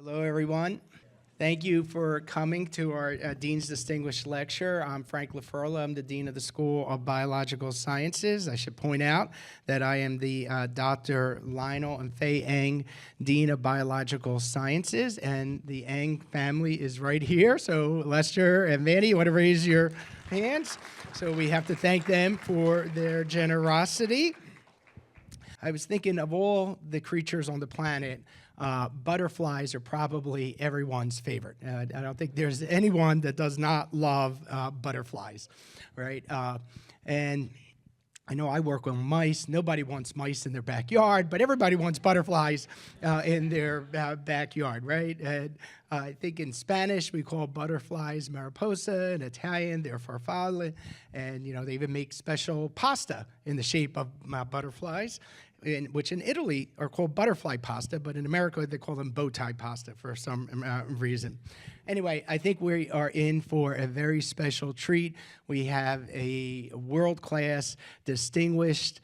Hello, everyone. Thank you for coming to our Dean's Distinguished Lecture. I'm Frank LaFurla. I'm the Dean of the School of Biological Sciences. I should point out that I am the Dr. Lionel and Faye Eng Dean of Biological Sciences, and the Eng family is right here. So Lester and Manny, you want to raise your hands? So we have to thank them for their generosity. I was thinking of all the creatures on the planet, butterflies are probably everyone's favorite. I don't think there's anyone that does not love butterflies, right? And I know I work with mice. Nobody wants mice in their backyard, but everybody wants butterflies in their backyard, right? And I think in Spanish we call butterflies mariposa. In Italian, they're farfalle. And, you know, they even make special pasta in the shape of butterflies, which in Italy are called butterfly pasta, but in America they call them bow tie pasta for some reason. Anyway, I think we are in for a very special treat. We have a world-class, distinguished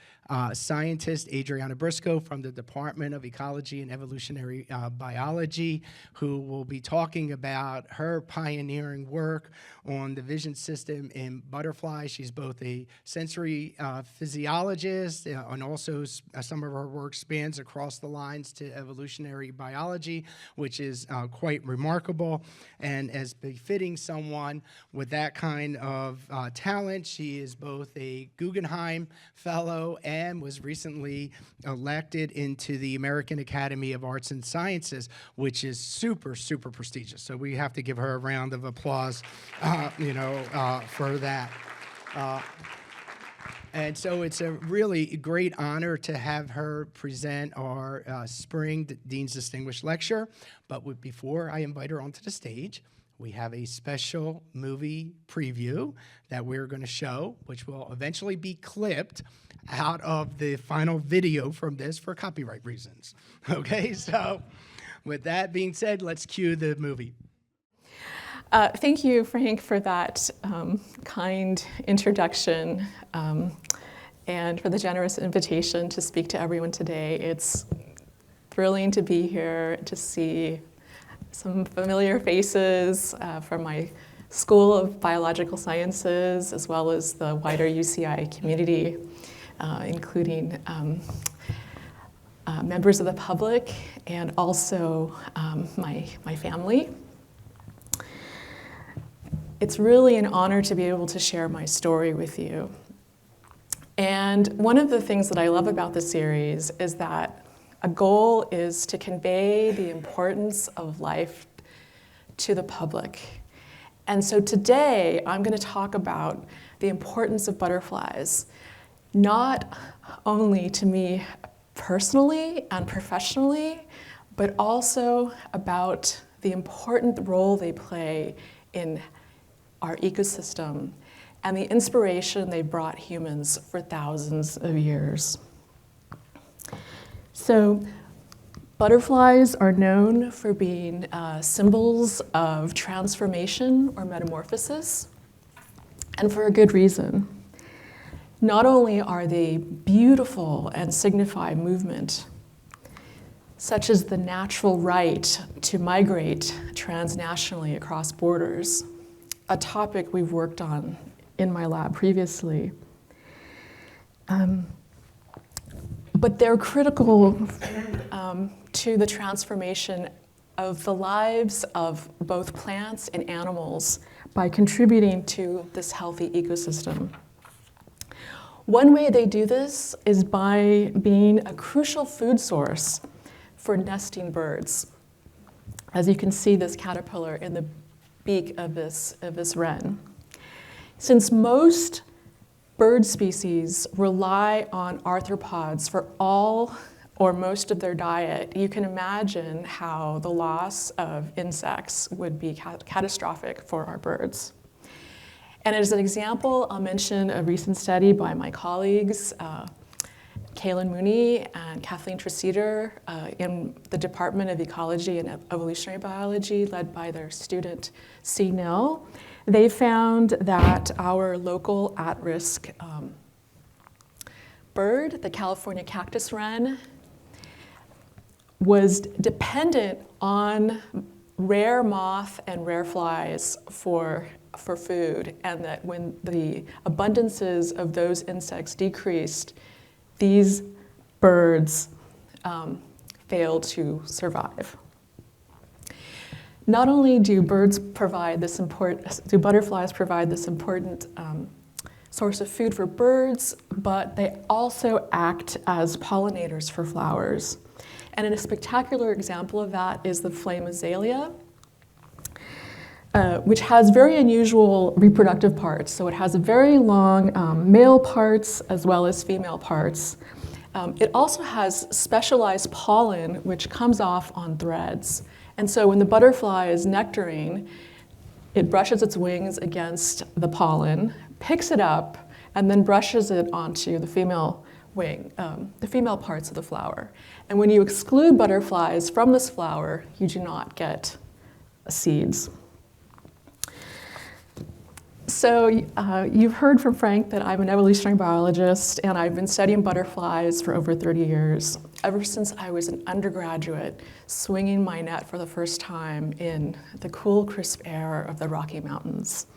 scientist, Adriana Briscoe, from the Department of Ecology and Evolutionary Biology, who will be talking about her pioneering work on the vision system in butterflies. She's both a sensory physiologist, and also some of her work spans across the lines to evolutionary biology, which is quite remarkable. And as befitting someone with that kind of talent, she is both a Guggenheim Fellow and was recently elected into the American Academy of Arts and Sciences, which is super, super prestigious. So we have to give her a round of applause, for that. And so it's a really great honor to have her present our spring Dean's Distinguished Lecture. But before I invite her onto the stage, we have a special movie preview that we're going to show, which will eventually be clipped out of the final video from this for copyright reasons. Okay, so with that being said, let's cue the movie. Thank you, Frank, for that kind introduction and for the generous invitation to speak to everyone today. It's thrilling to be here to see some familiar faces from my School of Biological Sciences, as well as the wider UCI community, including members of the public and also my family. It's really an honor to be able to share my story with you. And one of the things that I love about this series is that a goal is to convey the importance of life to the public. And so today, I'm going to talk about the importance of butterflies, not only to me personally and professionally, but also about the important role they play in our ecosystem and the inspiration they brought humans for thousands of years. So butterflies are known for being symbols of transformation or metamorphosis, and for a good reason. Not only are they beautiful and signify movement, such as the natural right to migrate transnationally across borders, a topic we've worked on in my lab previously. But they're critical to the transformation of the lives of both plants and animals by contributing to this healthy ecosystem. One way they do this is by being a crucial food source for nesting birds. As you can see, this caterpillar in the beak of this wren. Since most bird species rely on arthropods for all or most of their diet, you can imagine how the loss of insects would be catastrophic for our birds. And as an example, I'll mention a recent study by my colleagues, Kaylin Mooney and Kathleen Treseder in the Department of Ecology and Evolutionary Biology, led by their student C. Nell. They found that our local at-risk bird, the California cactus wren, was dependent on rare moth and rare flies for food, and that when the abundances of those insects decreased, these birds failed to survive. Not only do butterflies provide this important source of food for birds, but they also act as pollinators for flowers. And a spectacular example of that is the flame azalea, which has very unusual reproductive parts. So it has a very long male parts as well as female parts. It also has specialized pollen, which comes off on threads. And so when the butterfly is nectaring, it brushes its wings against the pollen, picks it up, and then brushes it onto the female wing, the female parts of the flower. And when you exclude butterflies from this flower, you do not get seeds. So you've heard from Frank that I'm an evolutionary biologist, and I've been studying butterflies for over 30 years, ever since I was an undergraduate, swinging my net for the first time in the cool, crisp air of the Rocky Mountains.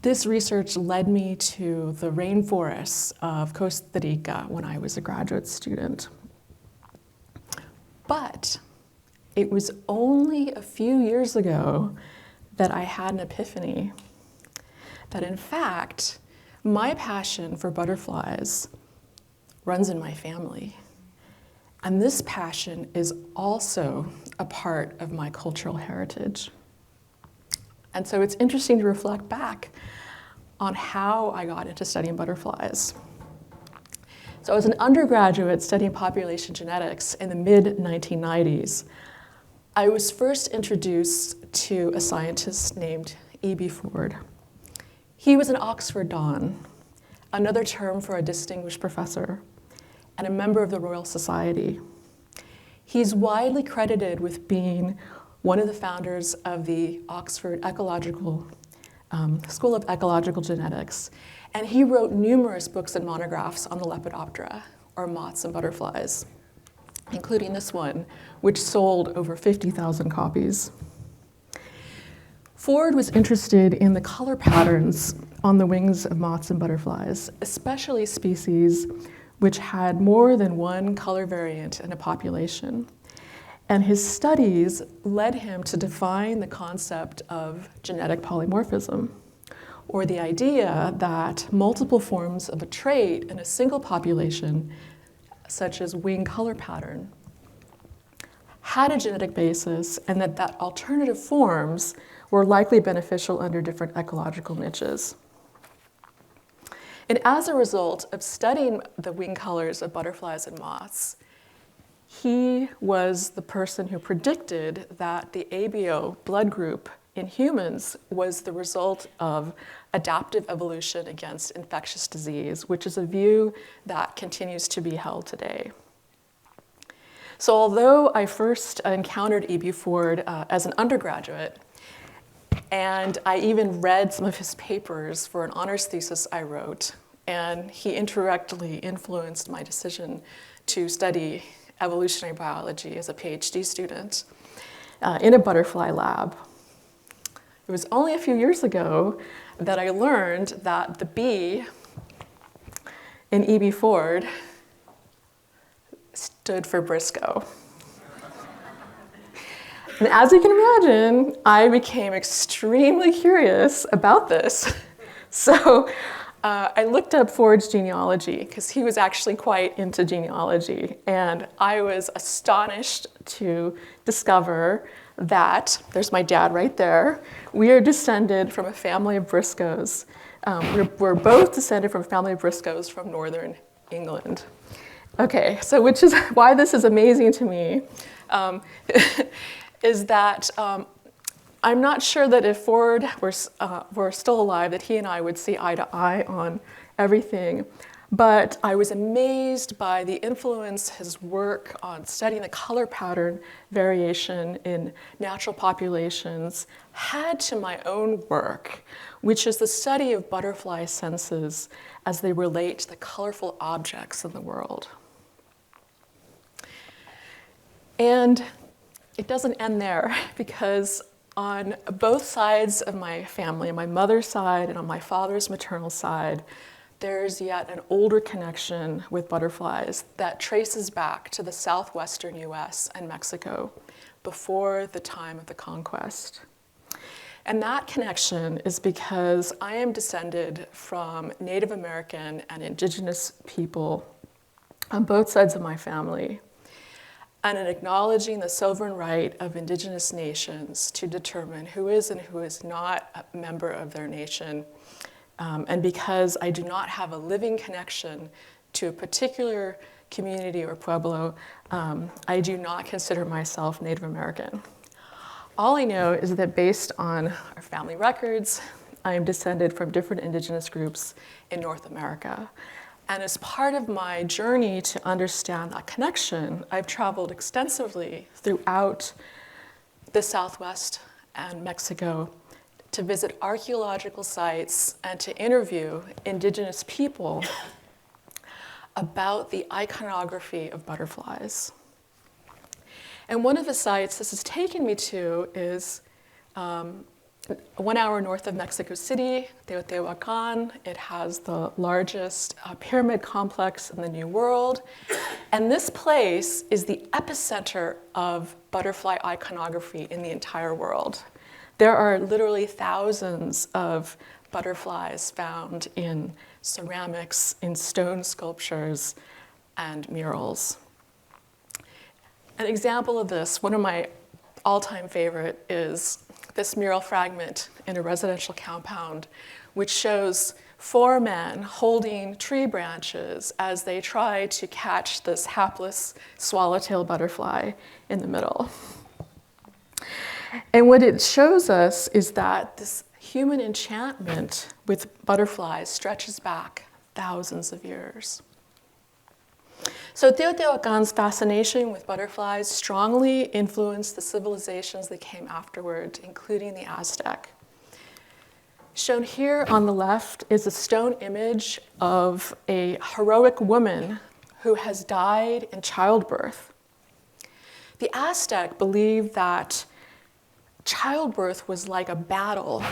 This research led me to the rainforests of Costa Rica when I was a graduate student. But it was only a few years ago that I had an epiphany that, in fact, my passion for butterflies runs in my family. And this passion is also a part of my cultural heritage. And so it's interesting to reflect back on how I got into studying butterflies. So as an undergraduate studying population genetics in the mid-1990s, I was first introduced to a scientist named E.B. Ford. He was an Oxford Don, another term for a distinguished professor, and a member of the Royal Society. He's widely credited with being one of the founders of the Oxford School of Ecological Genetics, and he wrote numerous books and monographs on the Lepidoptera, or moths and butterflies, including this one, which sold over 50,000 copies. Ford was interested in the color patterns on the wings of moths and butterflies, especially species which had more than one color variant in a population. And his studies led him to define the concept of genetic polymorphism, or the idea that multiple forms of a trait in a single population, such as wing color pattern, had a genetic basis, and that alternative forms were likely beneficial under different ecological niches. And as a result of studying the wing colors of butterflies and moths, he was the person who predicted that the ABO blood group in humans was the result of adaptive evolution against infectious disease, which is a view that continues to be held today. So although I first encountered E.B. Ford as an undergraduate, and I even read some of his papers for an honors thesis I wrote, and he indirectly influenced my decision to study evolutionary biology as a PhD student in a butterfly lab. It was only a few years ago that I learned that the B in E.B. Ford stood for Briscoe. And as you can imagine, I became extremely curious about this. So I looked up Ford's genealogy, because he was actually quite into genealogy. And I was astonished to discover that, there's my dad right there, we are descended from a family of Briscoes. We're both descended from a family of Briscoes from northern England. Okay, so which is why this is amazing to me, is that I'm not sure that if Ford were still alive, that he and I would see eye to eye on everything. But I was amazed by the influence his work on studying the color pattern variation in natural populations had to my own work, which is the study of butterfly senses as they relate to the colorful objects in the world. And it doesn't end there, because on both sides of my family, on my mother's side and on my father's maternal side, there's yet an older connection with butterflies that traces back to the southwestern US and Mexico before the time of the conquest. And that connection is because I am descended from Native American and indigenous people on both sides of my family, and in acknowledging the sovereign right of indigenous nations to determine who is and who is not a member of their nation, and because I do not have a living connection to a particular community or pueblo, I do not consider myself Native American. All I know is that based on our family records, I am descended from different indigenous groups in North America. And as part of my journey to understand that connection, I've traveled extensively throughout the Southwest and Mexico to visit archaeological sites and to interview indigenous people about the iconography of butterflies. And one of the sites this has taken me to is 1 hour north of Mexico City, Teotihuacan. It has the largest pyramid complex in the New World. And this place is the epicenter of butterfly iconography in the entire world. There are literally thousands of butterflies found in ceramics, in stone sculptures, and murals. An example of this, one of my all-time favorite, is this mural fragment in a residential compound, which shows 4 men holding tree branches as they try to catch this hapless swallowtail butterfly in the middle. And what it shows us is that this human enchantment with butterflies stretches back thousands of years. So Teotihuacan's fascination with butterflies strongly influenced the civilizations that came afterward, including the Aztec. Shown here on the left is a stone image of a heroic woman who has died in childbirth. The Aztec believed that childbirth was like a battle,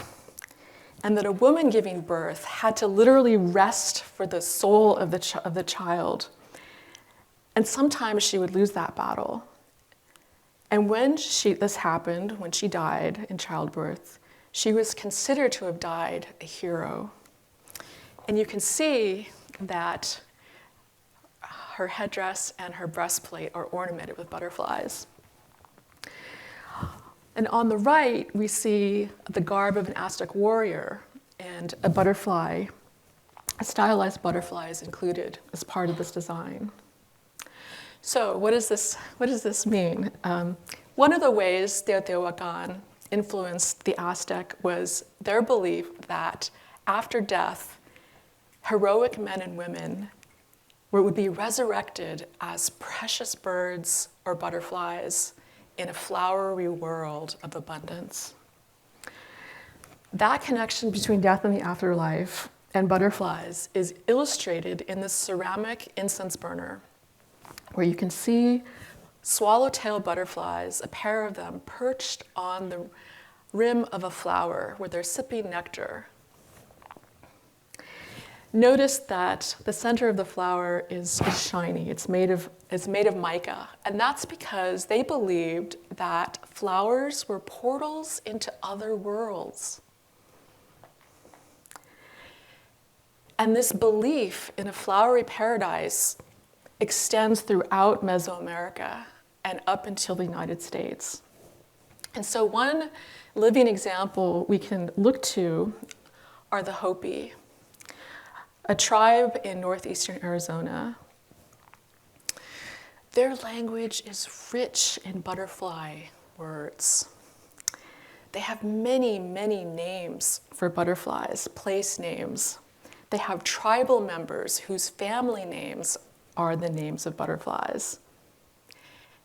and that a woman giving birth had to literally rest for the soul of the child. And sometimes she would lose that battle. And when this happened, when she died in childbirth, she was considered to have died a hero. And you can see that her headdress and her breastplate are ornamented with butterflies. And on the right, we see the garb of an Aztec warrior, and a butterfly, a stylized butterfly is included as part of this design. So what does this mean? One of the ways Teotihuacan influenced the Aztec was their belief that after death, heroic men and women would be resurrected as precious birds or butterflies in a flowery world of abundance. That connection between death and the afterlife and butterflies is illustrated in this ceramic incense burner, where you can see swallowtail butterflies, a pair of them, perched on the rim of a flower where they're sipping nectar. Notice that the center of the flower is shiny. It's made of mica, and that's because they believed that flowers were portals into other worlds. And this belief in a flowery paradise extends throughout Mesoamerica and up until the United States. And so one living example we can look to are the Hopi, a tribe in northeastern Arizona. Their language is rich in butterfly words. They have many, many names for butterflies, place names. They have tribal members whose family names are the names of butterflies.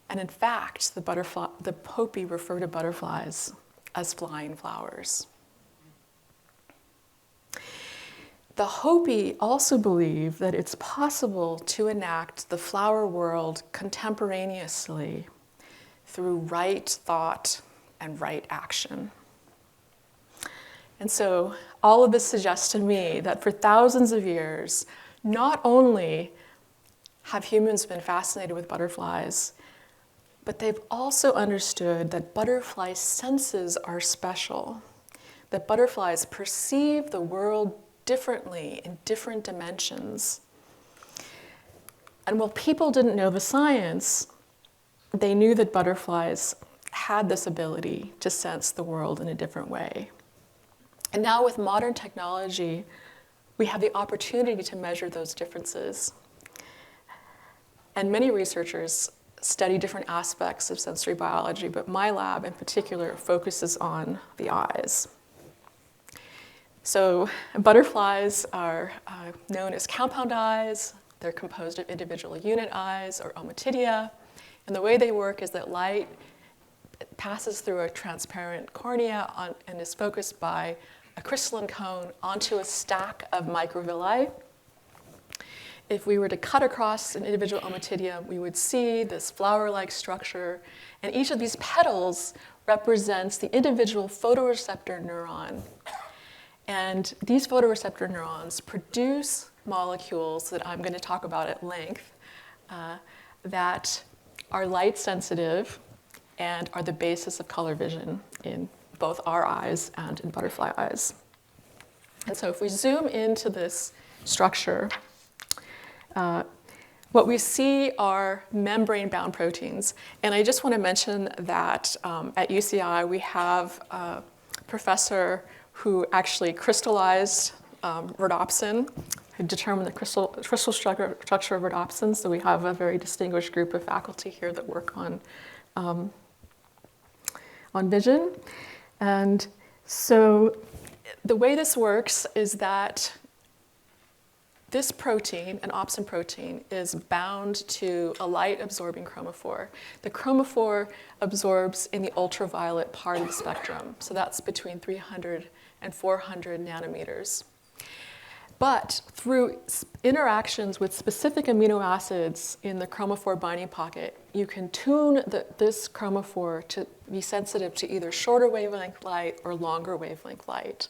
And in fact, the Hopi refer to butterflies as flying flowers. The Hopi also believe that it's possible to enact the flower world contemporaneously through right thought and right action. And so all of this suggests to me that for thousands of years, not only have humans been fascinated with butterflies, but they've also understood that butterfly senses are special, that butterflies perceive the world differently in different dimensions. And while people didn't know the science, they knew that butterflies had this ability to sense the world in a different way. And now with modern technology, we have the opportunity to measure those differences. And many researchers study different aspects of sensory biology, but my lab in particular focuses on the eyes. So butterflies are known as compound eyes. They're composed of individual unit eyes, or ommatidia. And the way they work is that light passes through a transparent cornea and is focused by a crystalline cone onto a stack of microvilli. If we were to cut across an individual ommatidia, we would see this flower-like structure, and each of these petals represents the individual photoreceptor neuron. And these photoreceptor neurons produce molecules that I'm going to talk about at length that are light sensitive and are the basis of color vision in both our eyes and in butterfly eyes. And so if we zoom into this structure, what we see are membrane-bound proteins. And I just want to mention that at UCI we have a professor who actually crystallized rhodopsin, who determined the crystal structure of rhodopsin. So we have a very distinguished group of faculty here that work on vision. And so the way this works is that this protein, an opsin protein, is bound to a light-absorbing chromophore. The chromophore absorbs in the ultraviolet part of the spectrum, so that's between 300 and 400 nanometers. But through interactions with specific amino acids in the chromophore binding pocket, you can tune this chromophore to be sensitive to either shorter wavelength light or longer wavelength light.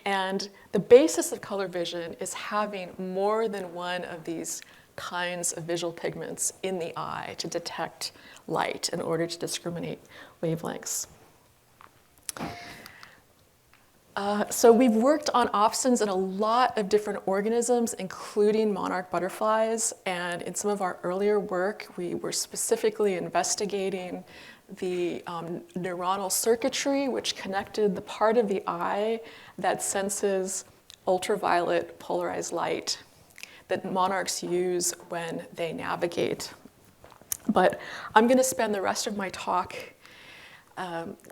And the basis of color vision is having more than one of these kinds of visual pigments in the eye to detect light in order to discriminate wavelengths. So we've worked on opsins in a lot of different organisms, including monarch butterflies. And in some of our earlier work, we were specifically investigating the neuronal circuitry, which connected the part of the eye that senses ultraviolet polarized light that monarchs use when they navigate. But I'm going to spend the rest of my talk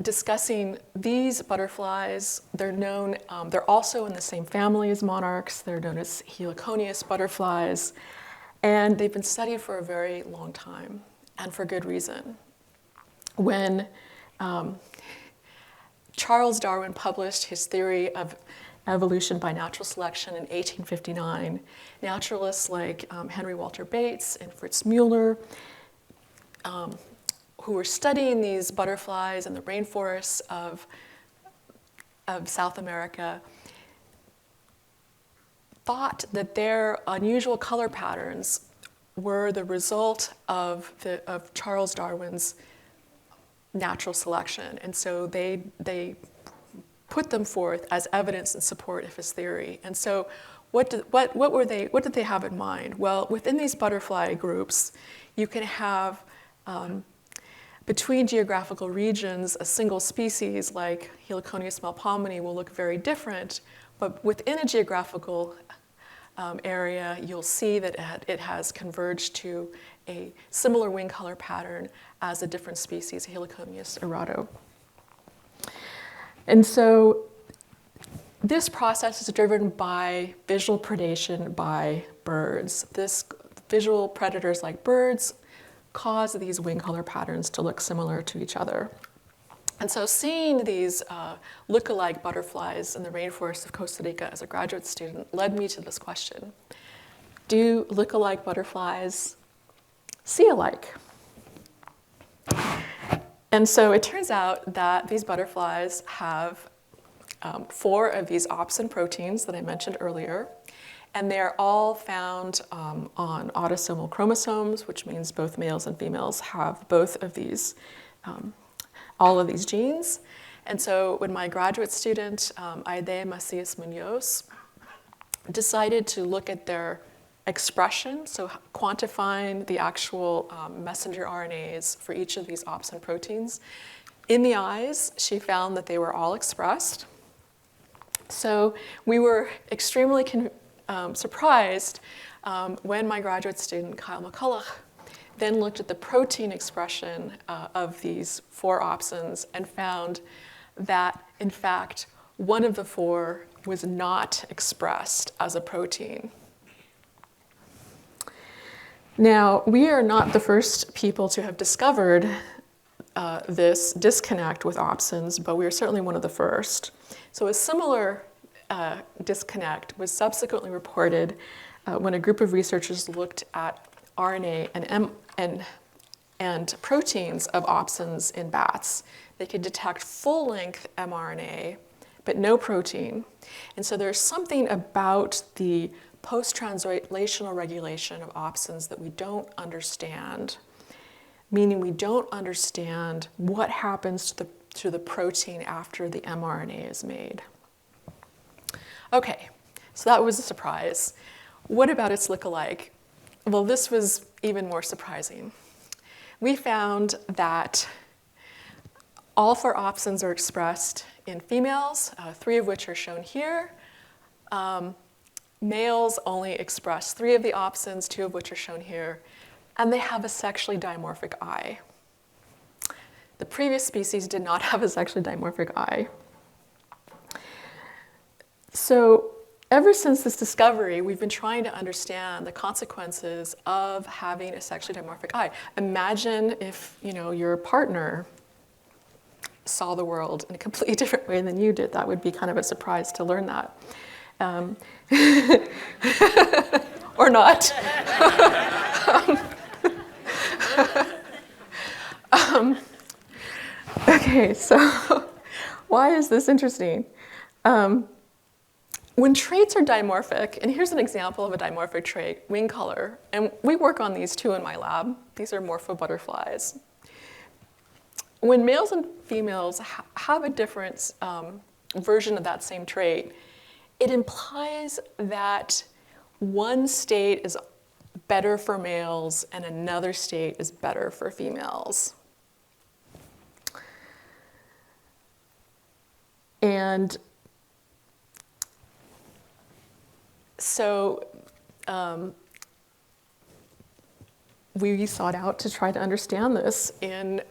discussing these butterflies. They're known, they're also in the same family as monarchs. They're known as heliconius butterflies. And they've been studied for a very long time, and for good reason. When Charles Darwin published his theory of evolution by natural selection in 1859, naturalists like Henry Walter Bates and Fritz Müller, who were studying these butterflies in the rainforests of South America, thought that their unusual color patterns were the result of Charles Darwin's natural selection. And so they put them forth as evidence in support of his theory. And so what did they have in mind? Well, within these butterfly groups, you can have between geographical regions, a single species like Heliconius melpomene will look very different, but within a geographical area, you'll see that it has converged to a similar wing color pattern as a different species, Heliconius errato. And so this process is driven by visual predation by birds. Visual predators like birds cause these wing color patterns to look similar to each other. And so seeing these look-alike butterflies in the rainforest of Costa Rica as a graduate student led me to this question. Do look-alike butterflies see alike? And so it turns out that these butterflies have 4 of these opsin proteins that I mentioned earlier, and they are all found on autosomal chromosomes, which means both males and females have both of these, all of these genes. And so when my graduate student, Aide Macias Munoz, decided to look at their expression, so quantifying the actual messenger RNAs for each of these opsin proteins, in the eyes, she found that they were all expressed. So we were extremely surprised when my graduate student, Kyle McCulloch, then looked at the protein expression of these 4 opsins and found that, in fact, one of the 4 was not expressed as a protein. Now, we are not the first people to have discovered this disconnect with opsins, but we are certainly one of the first. So a similar disconnect was subsequently reported when a group of researchers looked at RNA and proteins of opsins in bats. They could detect full-length mRNA, but no protein. And so there's something about the post-translational regulation of opsins that we don't understand, meaning we don't understand what happens to the protein after the mRNA is made. Okay, so that was a surprise. What about its lookalike? Well, this was even more surprising. We found that all 4 opsins are expressed in females, 3 of which are shown here. Males only express 3 of the opsins, 2 of which are shown here, and they have a sexually dimorphic eye. The previous species did not have a sexually dimorphic eye. So ever since this discovery, we've been trying to understand the consequences of having a sexually dimorphic eye. Imagine if, your partner saw the world in a completely different way than you did. That would be kind of a surprise to learn that. Or not. Okay, so why is this interesting? When traits are dimorphic, and here's an example of a dimorphic trait, wing color, and we work on these too in my lab. These are morphobutterflies. When males and females have a different version of that same trait, it implies that one state is better for males and another state is better for females. And so we sought out to try to understand this in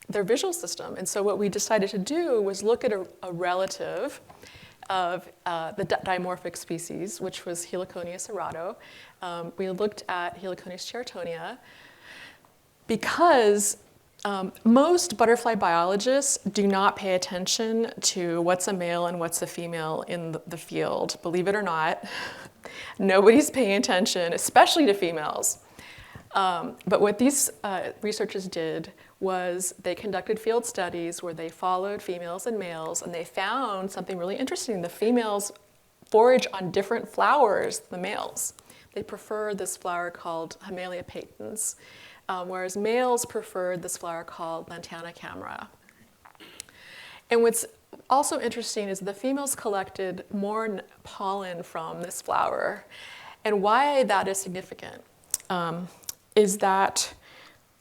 their visual system. And so what we decided to do was look at a relative of the dimorphic species, which was Heliconia serrato. We looked at Heliconius chertonia because most butterfly biologists do not pay attention to what's a male and what's a female in the field. Believe it or not, nobody's paying attention, especially to females. But what these researchers did was they conducted field studies where they followed females and males, and they found something really interesting. The females forage on different flowers than the males. They prefer this flower called Hamelia patens, whereas males preferred this flower called Lantana camera. And what's also interesting is the females collected more pollen from this flower. And why that is significant is that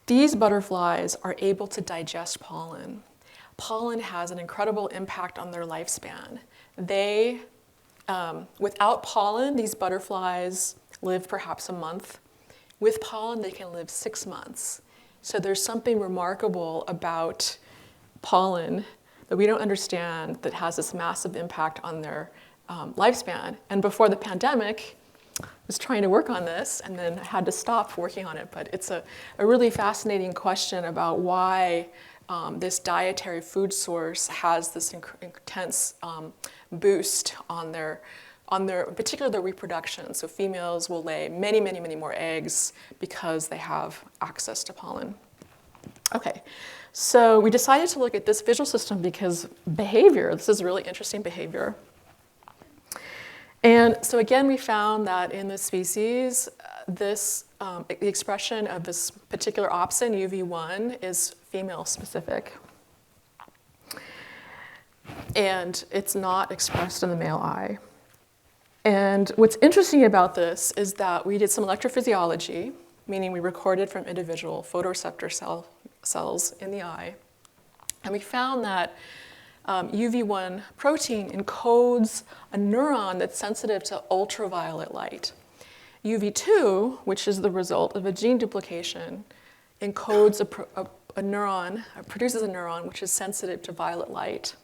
these butterflies are able to digest pollen. Pollen has an incredible impact on their lifespan. Without pollen, these butterflies live perhaps a month. With pollen, they can live 6 months. So there's something remarkable about pollen that we don't understand that has this massive impact on their lifespan. And before the pandemic, I was trying to work on this and then had to stop working on it. But it's a really fascinating question about why this dietary food source has this intense boost on their, particularly their reproduction. So females will lay many, many, many more eggs because they have access to pollen. Okay, so we decided to look at this visual system because behavior, this is really interesting behavior. And so again, we found that in this species, the expression of this particular opsin, UV1, is female specific. And it's not expressed in the male eye. And what's interesting about this is that we did some electrophysiology, meaning we recorded from individual photoreceptor cells in the eye. And we found that UV1 protein encodes a neuron that's sensitive to ultraviolet light. UV2, which is the result of a gene duplication, encodes a neuron, produces a neuron which is sensitive to violet light,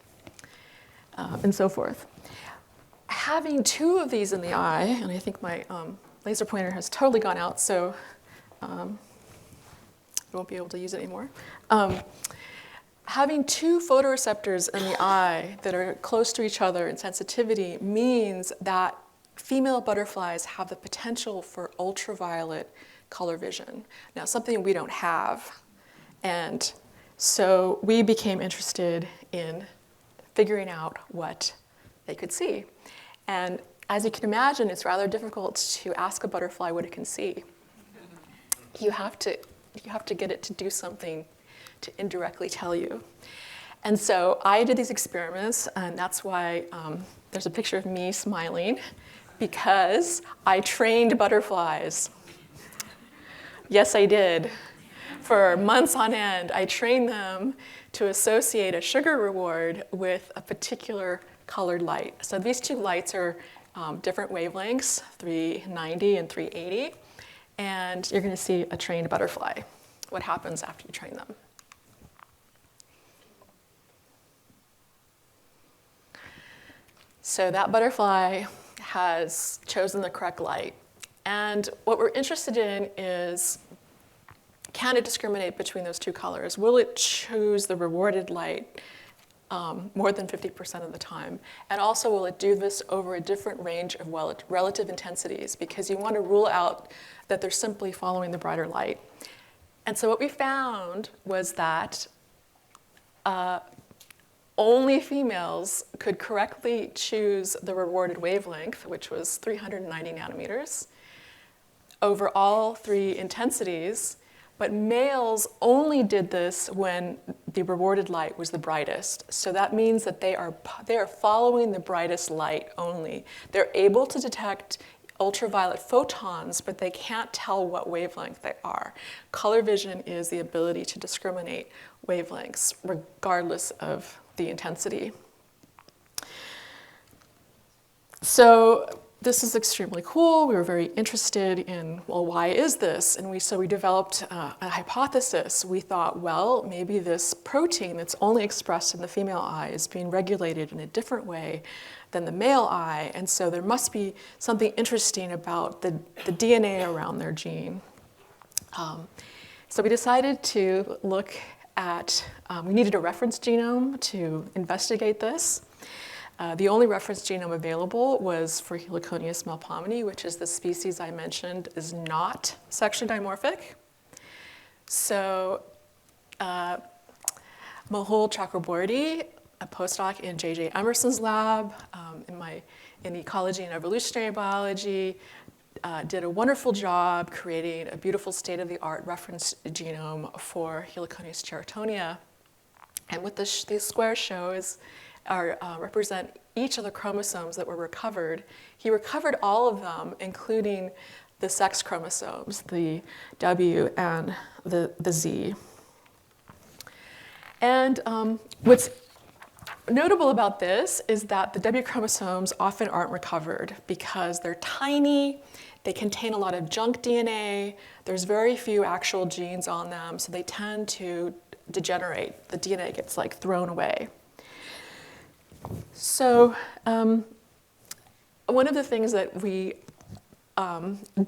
and so forth. Having two of these in the eye, and I think my laser pointer has totally gone out, so I won't be able to use it anymore. Having two photoreceptors in the eye that are close to each other in sensitivity means that female butterflies have the potential for ultraviolet color vision. Now, something we don't have. And so we became interested in figuring out what they could see. And as you can imagine, it's rather difficult to ask a butterfly what it can see. You have to get it to do something to indirectly tell you. And so I did these experiments, and that's why there's a picture of me smiling, because I trained butterflies. Yes, I did. For months on end, I trained them to associate a sugar reward with a particular colored light. So these two lights are different wavelengths, 390 and 380, and you're going to see a trained butterfly, what happens after you train them. So that butterfly has chosen the correct light. And what we're interested in is, can it discriminate between those two colors? Will it choose the rewarded light more than 50% of the time? And also, will it do this over a different range of relative intensities? Because you want to rule out that they're simply following the brighter light. And so what we found was that only females could correctly choose the rewarded wavelength, which was 390 nanometers, over all three intensities. But males only did this when the rewarded light was the brightest. So that means that they are following the brightest light only. They're able to detect ultraviolet photons, but they can't tell what wavelength they are. Color vision is the ability to discriminate wavelengths regardless of the intensity. So this is extremely cool. We were very interested in, well, why is this? And so we developed a hypothesis. We thought, well, maybe this protein that's only expressed in the female eye is being regulated in a different way than the male eye. And so there must be something interesting about the DNA around their gene. So we decided to look at, we needed a reference genome to investigate this. The only reference genome available was for Heliconius melpomene, which is the species I mentioned is not sexually dimorphic. So Mehul Chakraborty, a postdoc in J.J. Emerson's lab in ecology and evolutionary biology, did a wonderful job creating a beautiful state-of-the-art reference genome for Heliconius cheratonia. And what these squares show is represent each of the chromosomes that were recovered. He recovered all of them, including the sex chromosomes, the W and the Z. And what's notable about this is that the W chromosomes often aren't recovered because they're tiny, they contain a lot of junk DNA, there's very few actual genes on them, so they tend to degenerate. The DNA gets thrown away. So one of the things that we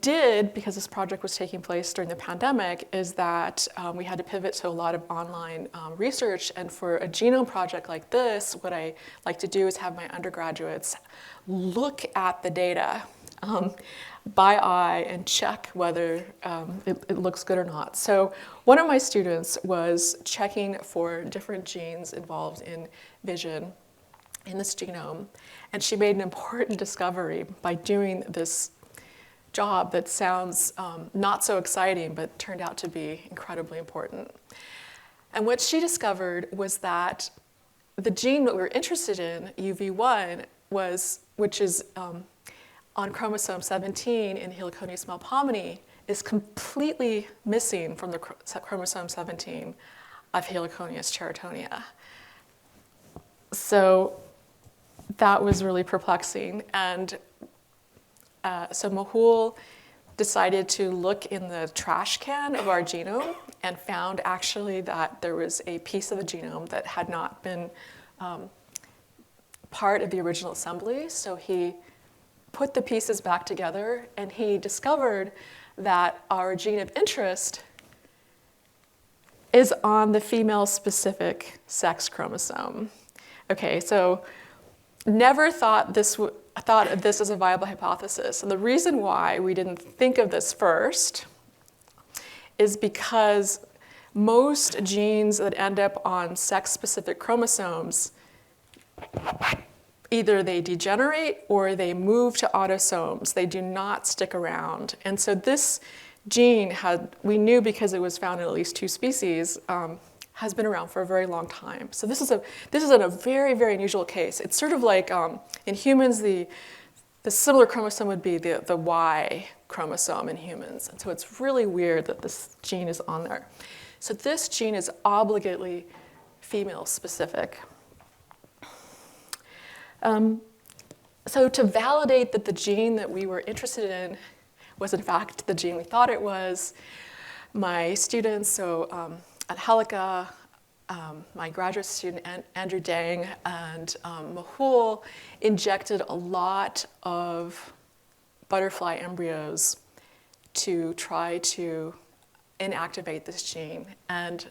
did, because this project was taking place during the pandemic, is that we had to pivot to a lot of online research. And for a genome project like this, what I like to do is have my undergraduates look at the data. by eye and check whether it looks good or not. So one of my students was checking for different genes involved in vision in this genome, and she made an important discovery by doing this job that sounds not so exciting, but turned out to be incredibly important. And what she discovered was that the gene that we were interested in, UV1, which is on chromosome 17 in Heliconius melpomene, is completely missing from the chromosome 17 of Heliconius cheritonia. So that was really perplexing. And so Mehul decided to look in the trash can of our genome and found actually that there was a piece of the genome that had not been part of the original assembly. So he put the pieces back together, and he discovered that our gene of interest is on the female-specific sex chromosome. Okay, so never thought of this as a viable hypothesis. And the reason why we didn't think of this first is because most genes that end up on sex-specific chromosomes, either they degenerate or they move to autosomes. They do not stick around. And so this gene we knew because it was found in at least 2 species, has been around for a very long time. So this is a very, very unusual case. It's sort of like in humans, the similar chromosome would be the Y chromosome in humans. And so it's really weird that this gene is on there. So this gene is obligately female specific. So to validate that the gene that we were interested in was in fact the gene we thought it was, my students, so Angelica, my graduate student Andrew Dang, and Mehul injected a lot of butterfly embryos to try to inactivate this gene, and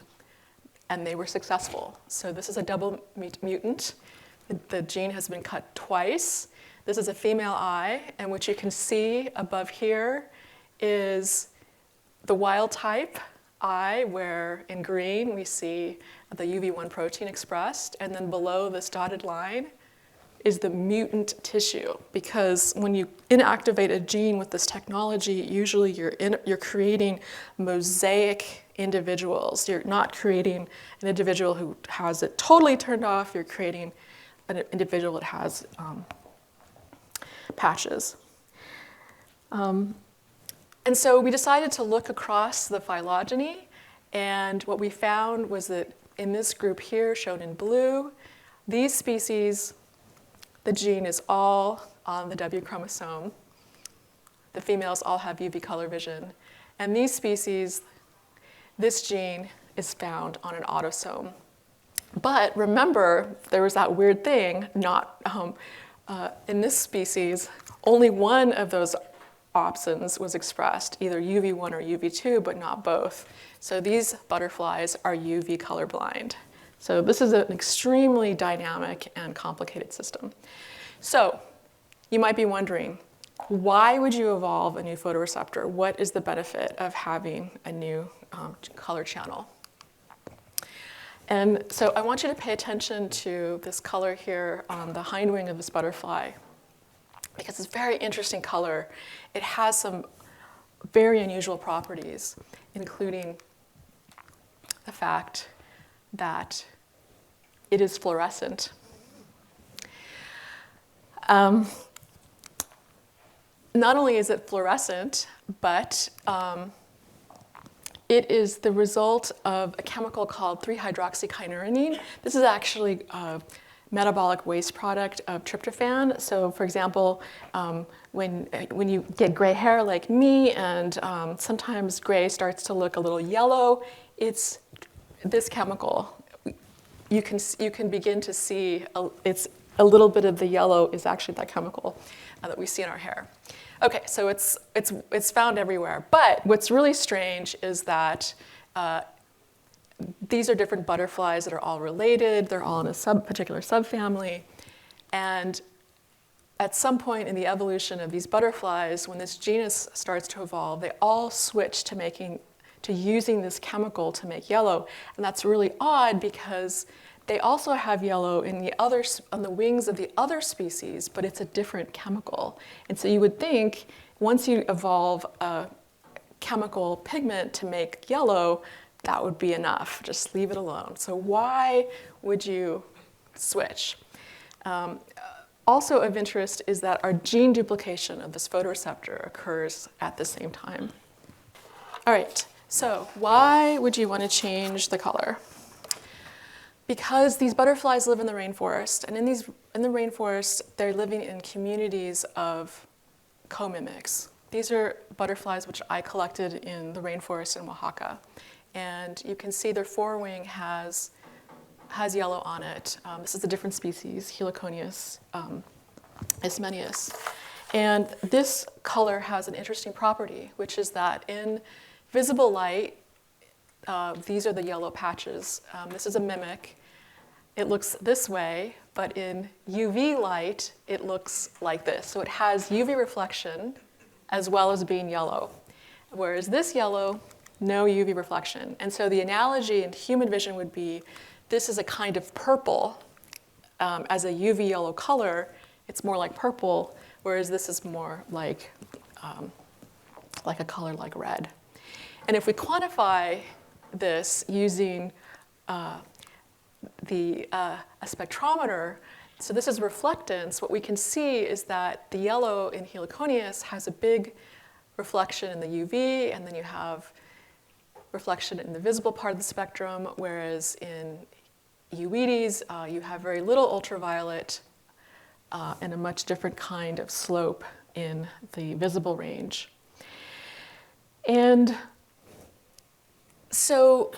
they were successful. So this is a double mutant. The gene has been cut twice. This is a female eye, and what you can see above here is the wild type eye, where in green we see the UV1 protein expressed, and then below this dotted line is the mutant tissue. Because when you inactivate a gene with this technology, usually you're creating mosaic individuals. You're not creating an individual who has it totally turned off. You're creating an individual that has patches. And so we decided to look across the phylogeny, and what we found was that in this group here, shown in blue, these species, the gene is all on the W chromosome. The females all have UV color vision. And these species, this gene is found on an autosome. But remember, there was that weird thing, in this species, only one of those opsons was expressed, either UV1 or UV2, but not both. So these butterflies are UV colorblind. So this is an extremely dynamic and complicated system. So you might be wondering, why would you evolve a new photoreceptor? What is the benefit of having a new color channel? And so I want you to pay attention to this color here on the hind wing of this butterfly, because it's a very interesting color. It has some very unusual properties, including the fact that it is fluorescent. Not only is it fluorescent, but it is the result of a chemical called 3-hydroxykynurenine. This is actually a metabolic waste product of tryptophan. So for example, when you get gray hair like me, and sometimes gray starts to look a little yellow, it's this chemical. You can begin to see it's a little bit of the yellow is actually that chemical that we see in our hair. Okay, so it's found everywhere. But what's really strange is that these are different butterflies that are all related. They're all in a particular subfamily. And at some point in the evolution of these butterflies, when this genus starts to evolve, they all switch to using this chemical to make yellow. And that's really odd because they also have yellow on the wings of the other species, but it's a different chemical. And so you would think once you evolve a chemical pigment to make yellow, that would be enough. Just leave it alone. So why would you switch? Also of interest is that our gene duplication of this photoreceptor occurs at the same time. All right, so why would you want to change the color? Because these butterflies live in the rainforest, and in the rainforest, they're living in communities of co-mimics. These are butterflies which I collected in the rainforest in Oaxaca. And you can see their forewing has yellow on it. This is a different species, Heliconius ismenius. And this color has an interesting property, which is that in visible light, these are the yellow patches. This is a mimic. It looks this way, but in UV light, it looks like this. So it has UV reflection as well as being yellow. Whereas this yellow, no UV reflection. And so the analogy in human vision would be this is a kind of purple. As a UV yellow color, it's more like purple, whereas this is more like a color like red. And if we quantify this using a spectrometer, so this is reflectance, what we can see is that the yellow in Heliconius has a big reflection in the UV, and then you have reflection in the visible part of the spectrum, whereas in Uedes, you have very little ultraviolet and a much different kind of slope in the visible range. And so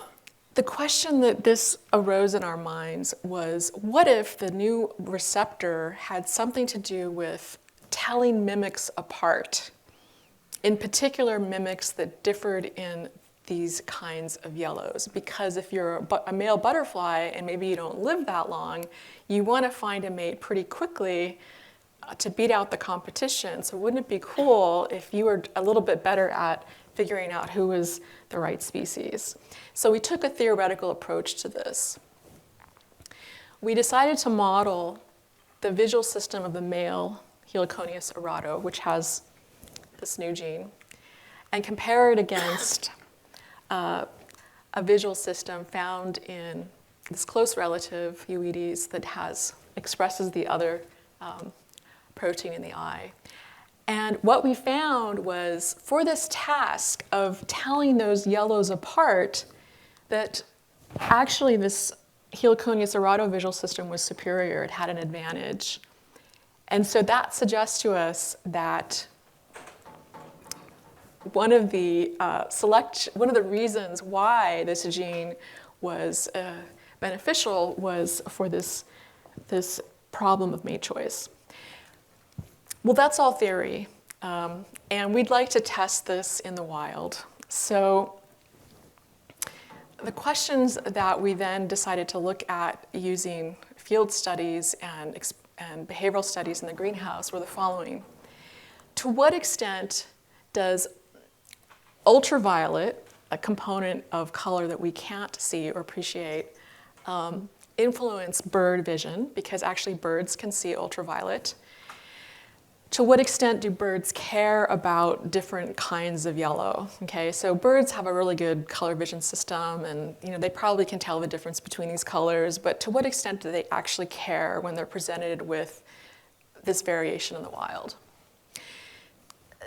the question that this arose in our minds was, what if the new receptor had something to do with telling mimics apart? In particular, mimics that differed in these kinds of yellows. Because if you're a male butterfly and maybe you don't live that long, you want to find a mate pretty quickly to beat out the competition. So wouldn't it be cool if you were a little bit better at figuring out who was the right species? So we took a theoretical approach to this. We decided to model the visual system of the male Heliconius aurato, which has this new gene, and compare it against a visual system found in this close relative, Uedes, that expresses the other protein in the eye. And what we found was, for this task of telling those yellows apart, that actually this Heliconius aurato visual system was superior. It had an advantage. And so that suggests to us that one of the reasons why this gene was beneficial was for this problem of mate choice. Well, that's all theory, and we'd like to test this in the wild. So the questions that we then decided to look at using field studies and behavioral studies in the greenhouse were the following. To what extent does ultraviolet, a component of color that we can't see or appreciate, influence bird vision? Because actually birds can see ultraviolet. To what extent do birds care about different kinds of yellow? Okay, so birds have a really good color vision system, and they probably can tell the difference between these colors, but to what extent do they actually care when they're presented with this variation in the wild?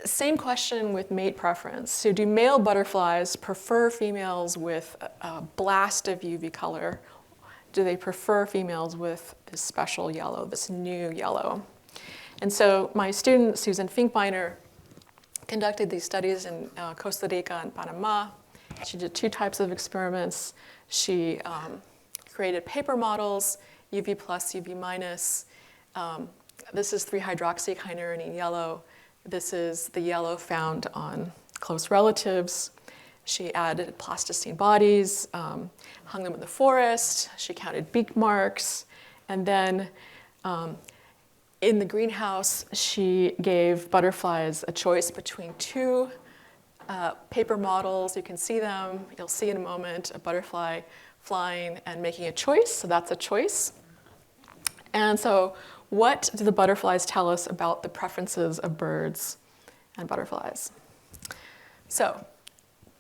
Same question with mate preference. So do male butterflies prefer females with a blast of UV color? Do they prefer females with this special yellow, this new yellow? And so my student, Susan Finkbeiner, conducted these studies in Costa Rica and Panama. She did 2 types of experiments. She created paper models, UV plus, UV minus. This is 3-hydroxykynurenine yellow. This is the yellow found on close relatives. She added plasticine bodies, hung them in the forest. She counted beak marks, and then In the greenhouse, she gave butterflies a choice between two paper models. You can see them. You'll see in a moment a butterfly flying and making a choice. So that's a choice. And so what do the butterflies tell us about the preferences of birds and butterflies? So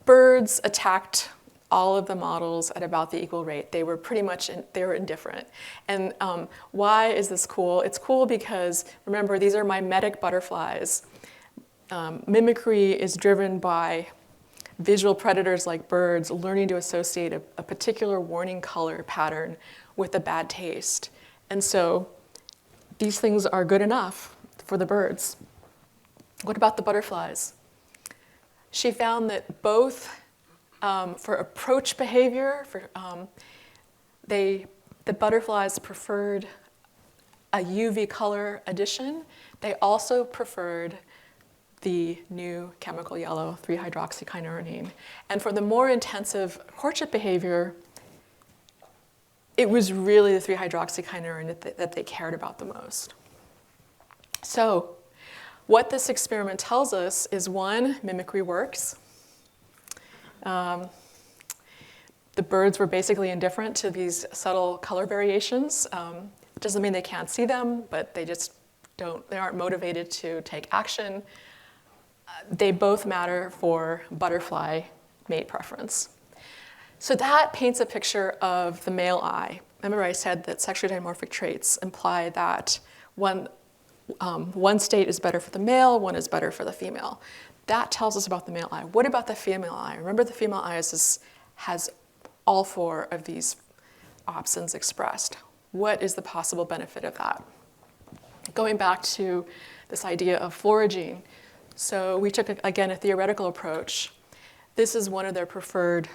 birds attacked all of the models at about the equal rate. They were pretty much, they were indifferent. And why is this cool? It's cool because, remember, these are mimetic butterflies. Mimicry is driven by visual predators like birds learning to associate a particular warning color pattern with a bad taste. And so these things are good enough for the birds. What about the butterflies? She found that both for approach behavior, the butterflies preferred a UV color addition. They also preferred the new chemical yellow, 3-hydroxykynurenine. And for the more intensive courtship behavior, it was really the 3-hydroxykynurenine that they cared about the most. So what this experiment tells us is, one, mimicry works. The birds were basically indifferent to these subtle color variations. It doesn't mean they can't see them, but they aren't motivated to take action. They both matter for butterfly mate preference. So that paints a picture of the male eye. Remember I said that sexually dimorphic traits imply that one state is better for the male, one is better for the female. That tells us about the male eye. What about the female eye? Remember, the female eye has all four of these options expressed. What is the possible benefit of that? Going back to this idea of foraging. So we took, again, a theoretical approach. This is one of their preferred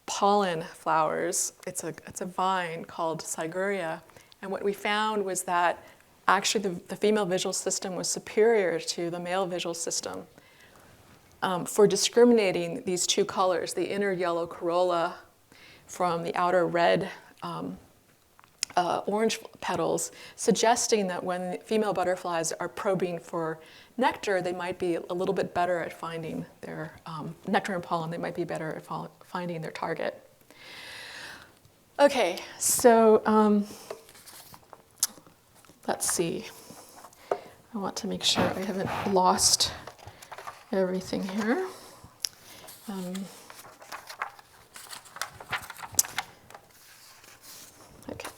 pollen flowers. It's a vine called Siguria. And what we found was that actually the female visual system was superior to the male visual system for discriminating these two colors, the inner yellow corolla from the outer red orange petals, suggesting that when female butterflies are probing for nectar, they might be a little bit better at finding their nectar and pollen. They might be better at finding their target. Okay, so let's see. I want to make sure I haven't lost everything here. Okay.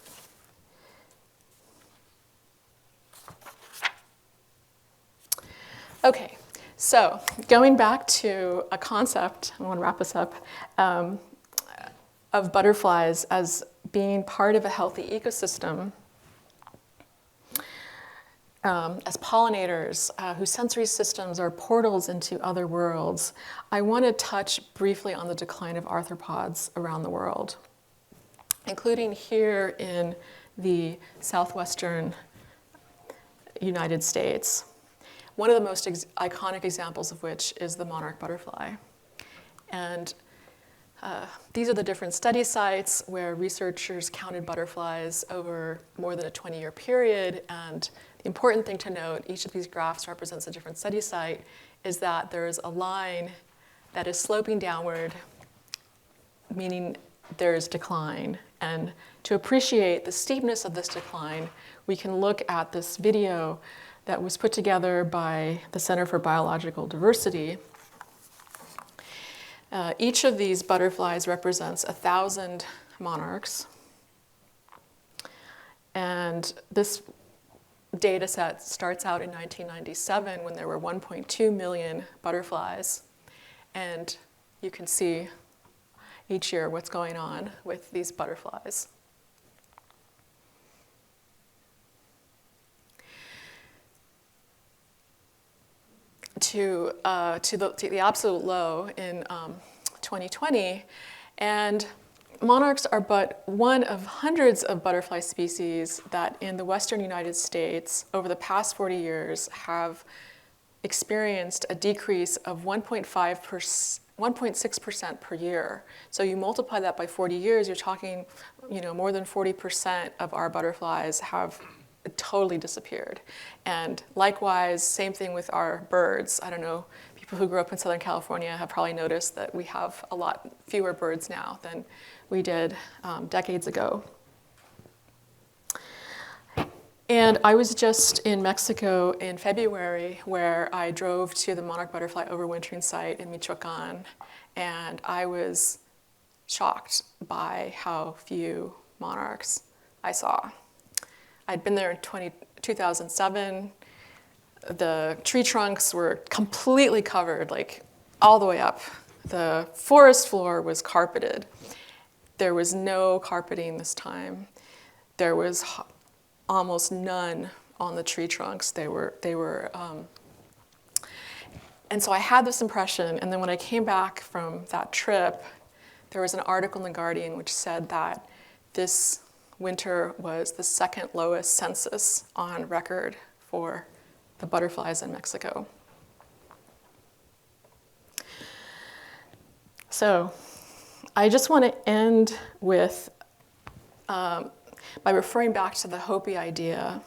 Okay, so going back to a concept, I want to wrap this up, of butterflies as being part of a healthy ecosystem, as pollinators whose sensory systems are portals into other worlds, I want to touch briefly on the decline of arthropods around the world, including here in the southwestern United States. One of the most iconic examples of which is the monarch butterfly. And these are the different study sites where researchers counted butterflies over more than a 20-year period. And the important thing to note, each of these graphs represents a different study site, is that there's a line that is sloping downward, meaning there's decline. And to appreciate the steepness of this decline, we can look at this video that was put together by the Center for Biological Diversity. Each of these butterflies represents 1,000 monarchs. And this data set starts out in 1997 when there were 1.2 million butterflies. And you can see each year what's going on with these butterflies. To the absolute low in 2020, and monarchs are but one of hundreds of butterfly species that in the western United States over the past 40 years have experienced a decrease of 1.6% per year. So you multiply that by 40 years, you're talking, more than 40% of our butterflies have totally disappeared. And likewise, same thing with our birds. I don't know, people who grew up in Southern California have probably noticed that we have a lot fewer birds now than we did decades ago. And I was just in Mexico in February, where I drove to the monarch butterfly overwintering site in Michoacan, and I was shocked by how few monarchs I saw. I'd been there in 2007. The tree trunks were completely covered, like all the way up. The forest floor was carpeted. There was no carpeting this time. There was almost none on the tree trunks. And so I had this impression, and then when I came back from that trip, there was an article in The Guardian which said that this winter was the second lowest census on record for the butterflies in Mexico. So I just want to end with by referring back to the Hopi idea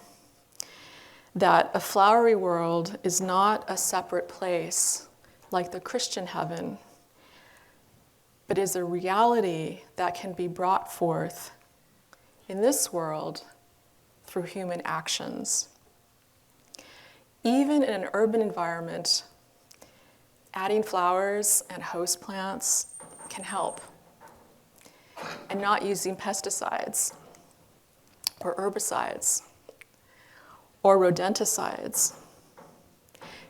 that a flowery world is not a separate place like the Christian heaven, but is a reality that can be brought forth in this world through human actions. Even in an urban environment, adding flowers and host plants can help, and not using pesticides or herbicides or rodenticides,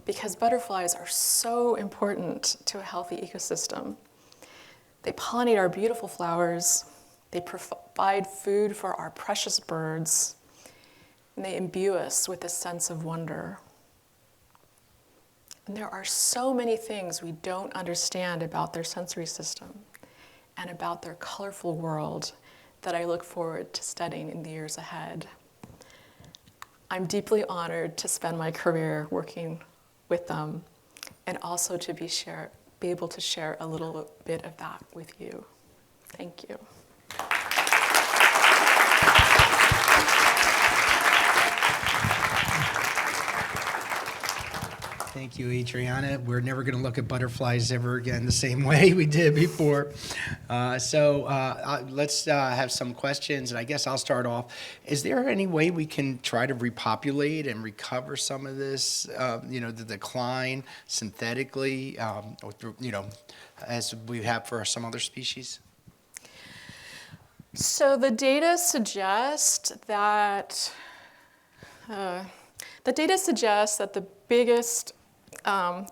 because butterflies are so important to a healthy ecosystem. They pollinate our beautiful flowers, they provide food for our precious birds, and they imbue us with a sense of wonder. And there are so many things we don't understand about their sensory system and about their colorful world that I look forward to studying in the years ahead. I'm deeply honored to spend my career working with them, and also to be able to share a little bit of that with you. Thank you. Thank you, Adriana. We're never going to look at butterflies ever again the same way we did before. Let's have some questions, and I guess I'll start off. Is there any way we can try to repopulate and recover some of this, the decline synthetically, or through, as we have for some other species? So the data suggest that the biggest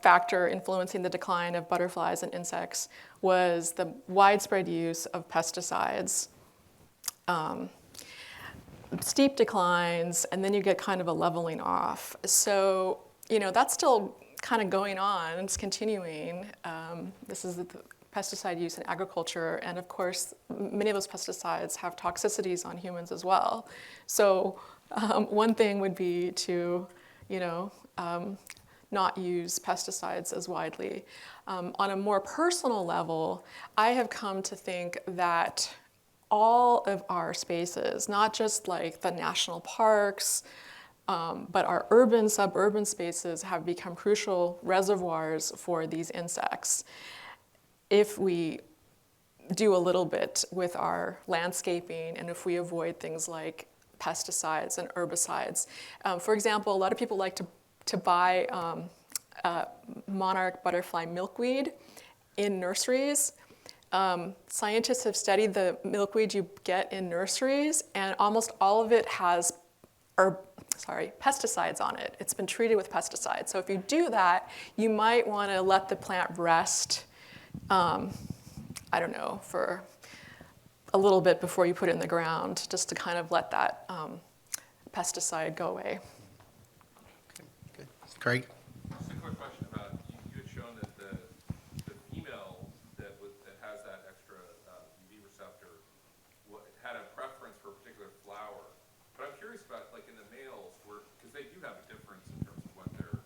factor influencing the decline of butterflies and insects was the widespread use of pesticides. Steep declines, and then you get kind of a leveling off. So, that's still kind of going on. It's continuing. This is the pesticide use in agriculture, and of course, many of those pesticides have toxicities on humans as well. So, one thing would be to, not use pesticides as widely. On a more personal level, I have come to think that all of our spaces, not just like the national parks, but our urban, suburban spaces have become crucial reservoirs for these insects. If we do a little bit with our landscaping, and if we avoid things like pesticides and herbicides. For example, a lot of people like to buy monarch butterfly milkweed in nurseries. Scientists have studied the milkweed you get in nurseries, and almost all of it has pesticides on it. It's been treated with pesticides. So if you do that, you might want to let the plant rest, for a little bit before you put it in the ground, just to kind of let that pesticide go away. Okay, good. Craig? Just a quick question about, you had shown that the female that has that extra UV receptor had a preference for a particular flower. But I'm curious about, like in the males, because they do have a difference in terms of what their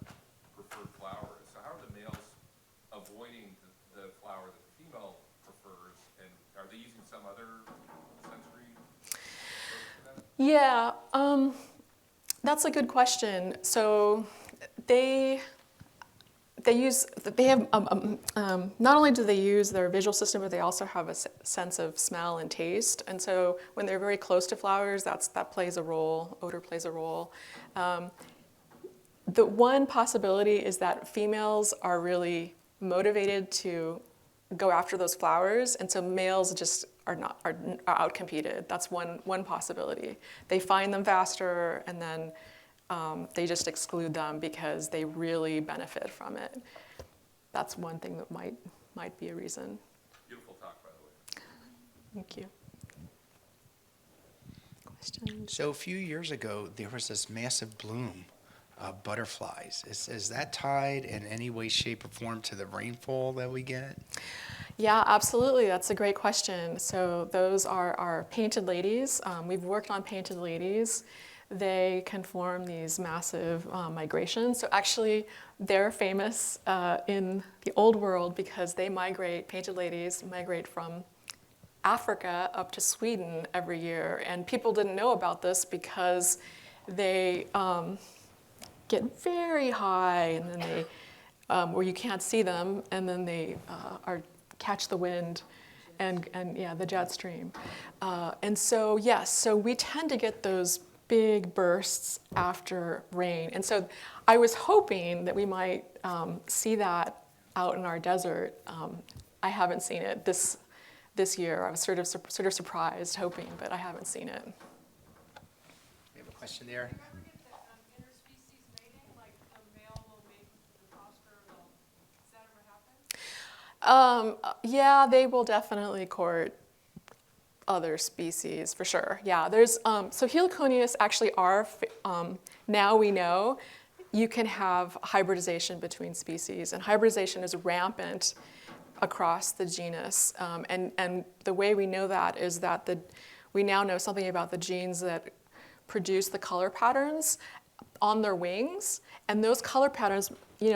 preferred flower is. So how are the males avoiding the flower that the female prefers, and are they using some other sensory approach to that? Yeah. That's a good question. So they have not only do they use their visual system, but they also have a sense of smell and taste. And so when they're very close to flowers, that plays a role. Odor plays a role. The one possibility is that females are really motivated to go after those flowers, and so males just are outcompeted. That's one possibility. They find them faster, and then they just exclude them because they really benefit from it. That's one thing that might be a reason. Beautiful talk, by the way. Thank you. Questions? So a few years ago, there was this massive bloom of butterflies. Is that tied in any way, shape, or form to the rainfall that we get? Yeah, absolutely. That's a great question. So those are our painted ladies. We've worked on painted ladies. They can form these massive migrations. So actually, they're famous in the old world because they migrate, painted ladies migrate from Africa up to Sweden every year. And people didn't know about this because they get very high, and then they, where you can't see them, and then they catch the wind and yeah, the jet stream. And so, yes, so we tend to get those big bursts after rain. And so I was hoping that we might see that out in our desert. I haven't seen it this year. I was sort of surprised, hoping, but I haven't seen it. We have a question there. Interspecies mating, like the male will mate with the foster, does that ever happen? Yeah, they will definitely court other species for sure. Yeah, there's so heliconias actually are now we know you can have hybridization between species, and hybridization is rampant across the genus. And the way we know that is that we now know something about the genes that produce the color patterns on their wings, and those color patterns, we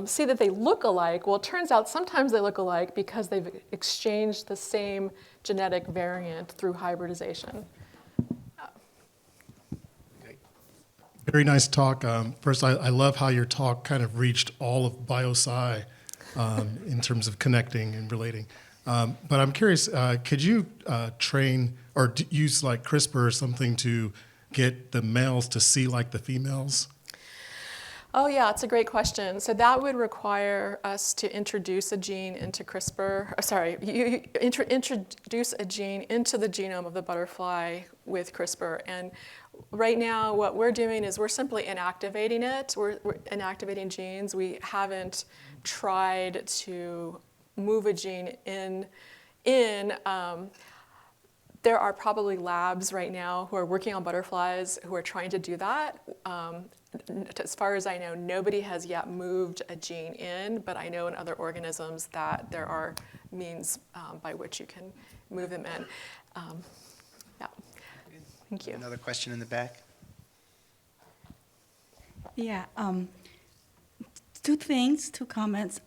see that they look alike. Well, it turns out sometimes they look alike because they've exchanged the same genetic variant through hybridization. Okay. Very nice talk. First, I love how your talk kind of reached all of biosci in terms of connecting and relating. But I'm curious, could you train or use like CRISPR or something to get the males to see like the females? Oh yeah, it's a great question. So that would require us to introduce a gene into CRISPR. You introduce a gene into the genome of the butterfly with CRISPR. And right now, what we're doing is we're simply inactivating it. We're inactivating genes. We haven't tried to move a gene in. There are probably labs right now who are working on butterflies who are trying to do that. As far as I know, nobody has yet moved a gene in, but I know in other organisms that there are means by which you can move them in. Yeah, thank you. Another question in the back. Yeah, two comments.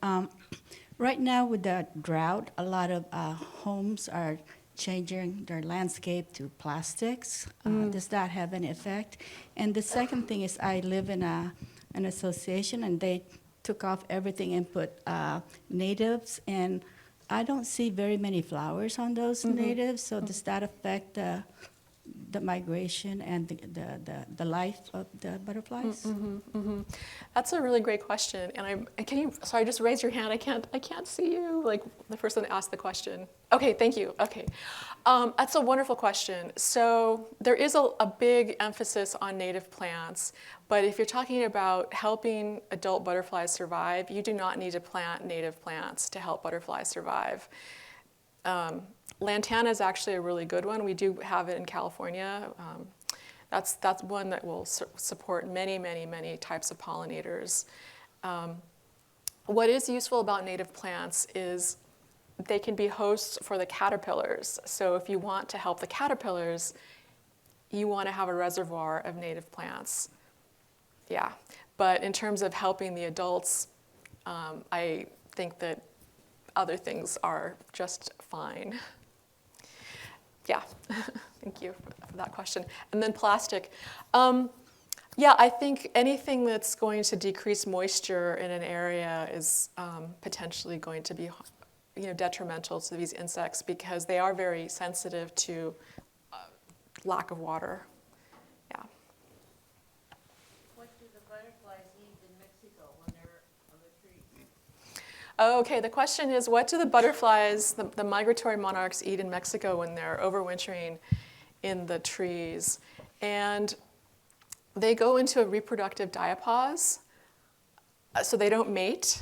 Right now with the drought, a lot of homes are changing their landscape to plastics. Does that have any effect? And the second thing is I live in an association, and they took off everything and put natives, and I don't see very many flowers on those natives, so does that affect the migration and the life of the butterflies? That's a really great question. And sorry, just raise your hand. I can't see you, like the person that asked the question. Okay, thank you. Okay. That's a wonderful question. So there is a big emphasis on native plants, but if you're talking about helping adult butterflies survive, you do not need to plant native plants to help butterflies survive. Lantana is actually a really good one. We do have it in California. That's one that will support many, many, many types of pollinators. What is useful about native plants is they can be hosts for the caterpillars. So if you want to help the caterpillars, you want to have a reservoir of native plants. Yeah, but in terms of helping the adults, I think that other things are just fine. Yeah, thank you for that question. And then plastic. Yeah, I think anything that's going to decrease moisture in an area is potentially going to be, detrimental to these insects because they are very sensitive to lack of water. Yeah. What do the butterflies eat in Mexico when they're on the trees? Okay, the question is, what do the butterflies, the migratory monarchs, eat in Mexico when they're overwintering in the trees? And they go into a reproductive diapause, so they don't mate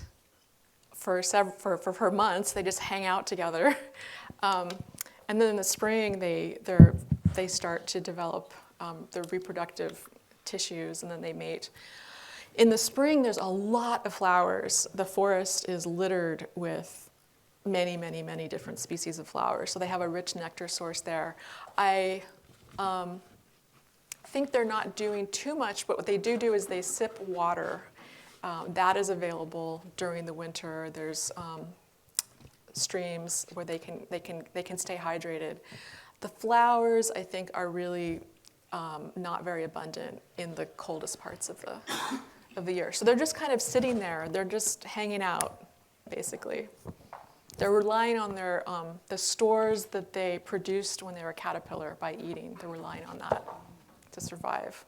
for months. They just hang out together, and then in the spring they start to develop their reproductive tissues, and then they mate. In the spring, there's a lot of flowers. The forest is littered with many, many, many different species of flowers, so they have a rich nectar source there. I think they're not doing too much, but what they do is they sip water. That is available during the winter. There's streams where they can stay hydrated. The flowers, I think, are really not very abundant in the coldest parts of the year. So they're just kind of sitting there. They're just hanging out, basically. They're relying on their the stores that they produced when they were a caterpillar by eating. They're relying on that to survive.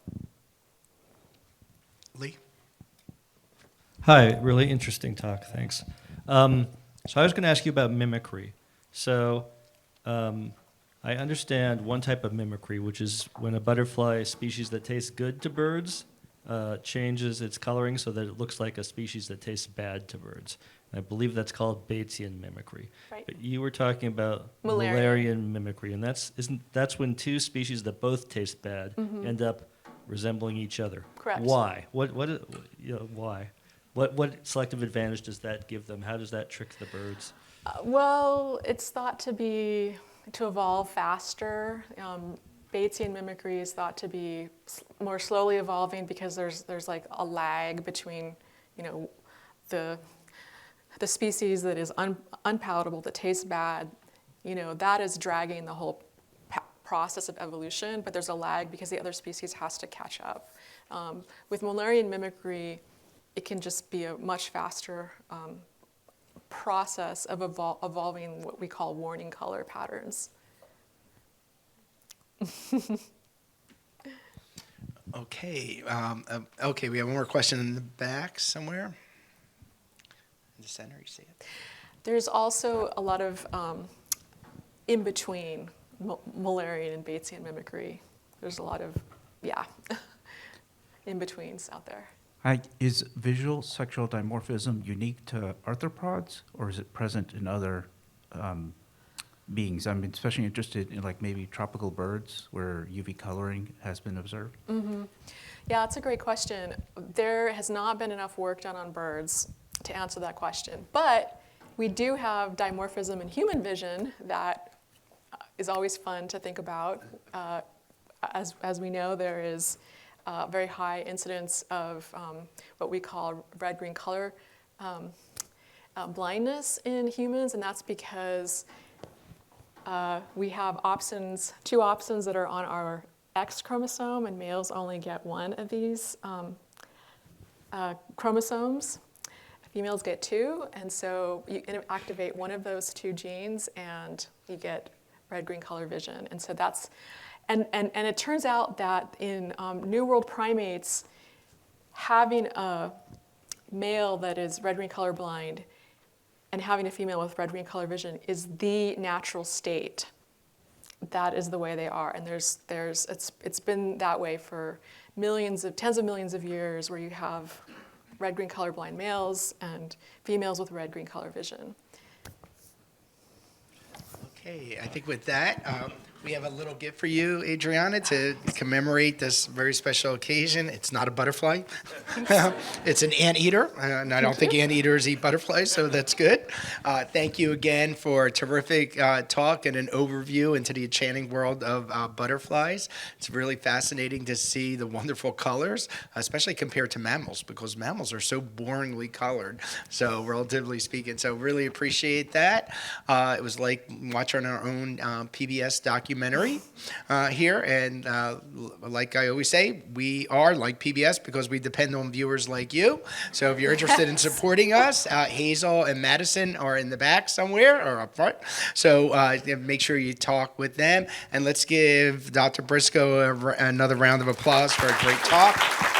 Lee? Hi, really interesting talk, thanks. So I was going to ask you about mimicry. So I understand one type of mimicry, which is when a butterfly species that tastes good to birds changes its coloring so that it looks like a species that tastes bad to birds. And I believe that's called Batesian mimicry. Right. But you were talking about Mullerian. Mullerian mimicry, and that's when two species that both taste bad end up resembling each other. Correct. Why? Why? What selective advantage does that give them? How does that trick the birds? Well, it's thought to evolve faster. Batesian mimicry is thought to be more slowly evolving because there's like a lag between, the species that is unpalatable, that tastes bad, that is dragging the whole process of evolution, but there's a lag because the other species has to catch up. With Mullerian mimicry, it can just be a much faster process of evolving what we call warning color patterns. Okay. Okay, we have one more question in the back somewhere. In the center, you see it? There's also a lot of in-between Mullerian and Batesian mimicry. There's a lot of, in-betweens out there. Hi, is visual sexual dimorphism unique to arthropods, or is it present in other beings? I'm especially interested in maybe tropical birds where UV coloring has been observed. Mm-hmm. Yeah, that's a great question. There has not been enough work done on birds to answer that question, but we do have dimorphism in human vision that is always fun to think about. As we know, there is very high incidence of what we call red-green color blindness in humans, and that's because we have two opsons that are on our X chromosome, and males only get one of these chromosomes. Females get two, and so you activate one of those two genes, and you get red-green color vision. And so that's And it turns out that in New World primates, having a male that is red-green colorblind and having a female with red-green color vision is the natural state. That is the way they are, and it's been that way for tens of millions of years, where you have red-green colorblind males and females with red-green color vision. Okay, I think with that, we have a little gift for you, Adriana, to commemorate this very special occasion. It's not a butterfly. It's an anteater, and I don't think anteaters eat butterflies, so that's good. Thank you again for a terrific talk and an overview into the enchanting world of butterflies. It's really fascinating to see the wonderful colors, especially compared to mammals, because mammals are so boringly colored, so relatively speaking. So really appreciate that. It was like watching our own PBS documentary documentary here. And like I always say, we are like PBS because we depend on viewers like you. So if you're interested in supporting us, Hazel and Madison are in the back somewhere or up front. So make sure you talk with them. And let's give Dr. Briscoe another round of applause for a great talk.